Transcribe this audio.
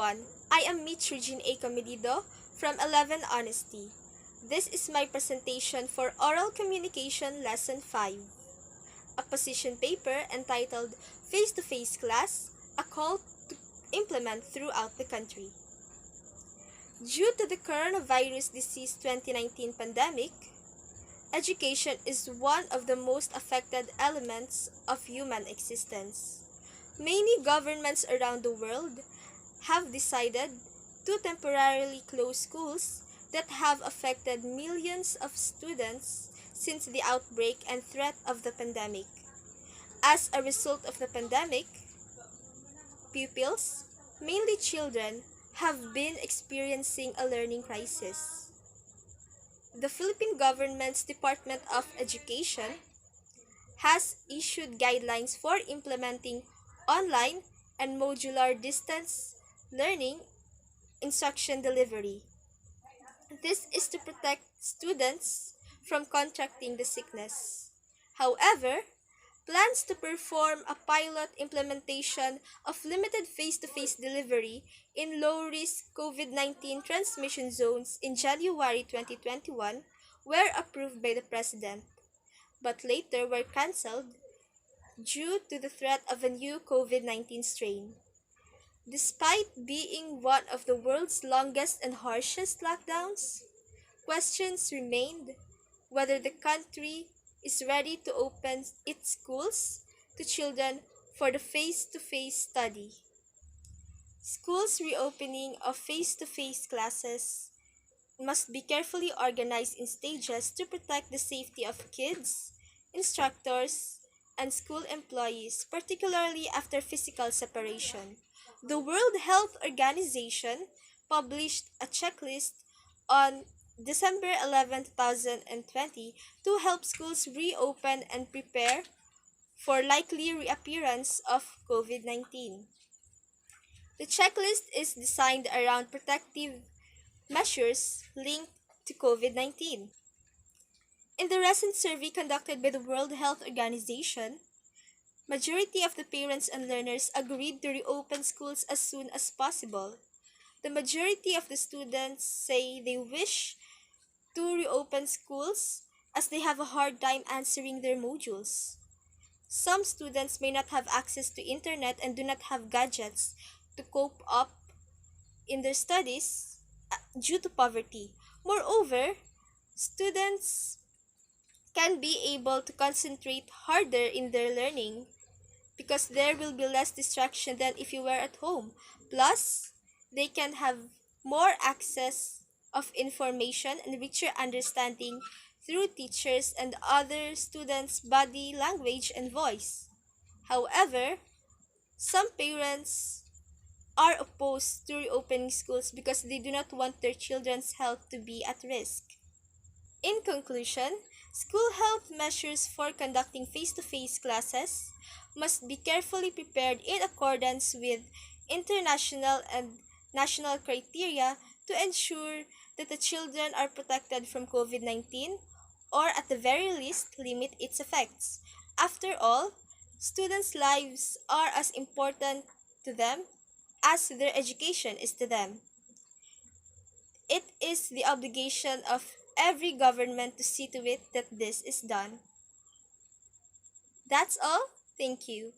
everyone. I am Mitch Regine A. Comedido from 11 Honesty. This is my presentation for Oral Communication Lesson 5, a position paper entitled Face-to-Face Class, a call to implement throughout the country. Due to the coronavirus disease 2019 pandemic, education is one of the most affected elements of human existence. Many governments around the world have decided to temporarily close schools that have affected millions of students since the outbreak and threat of the pandemic. As a result of the pandemic, pupils, mainly children, have been experiencing a learning crisis. The Philippine government's Department of Education has issued guidelines for implementing online and modular distance learning instruction delivery. This is to protect students from contracting the sickness. However, plans to perform a pilot implementation of limited face-to-face delivery in low-risk COVID-19 transmission zones in January 2021 were approved by the President, but later were cancelled due to the threat of a new COVID-19 strain. Despite being one of the world's longest and harshest lockdowns, questions remained whether the country is ready to open its schools to children for the face-to-face study. Schools reopening of face-to-face classes must be carefully organized in stages to protect the safety of kids, instructors, and school employees, particularly after physical separation. The World Health Organization published a checklist on December 11, 2020 to help schools reopen and prepare for likely reappearance of COVID-19. The checklist is designed around protective measures linked to COVID-19. In the recent survey conducted by the World Health Organization, majority of the parents and learners agreed to reopen schools as soon as possible. The majority of the students say they wish to reopen schools as they have a hard time answering their modules. Some students may not have access to internet and do not have gadgets to cope up in their studies due to poverty. Moreover, students can be able to concentrate harder in their learning because there will be less distraction than if you were at home. Plus, they can have more access of information and richer understanding through teachers and other students' body language and voice. However, some parents are opposed to reopening schools because they do not want their children's health to be at risk. In conclusion, school health measures for conducting face-to-face classes must be carefully prepared in accordance with international and national criteria to ensure that the children are protected from COVID-19 or at the very least limit its effects. After all, students' lives are as important to them as their education is to them. It is the obligation of every government to see to it that this is done. That's all. Thank you.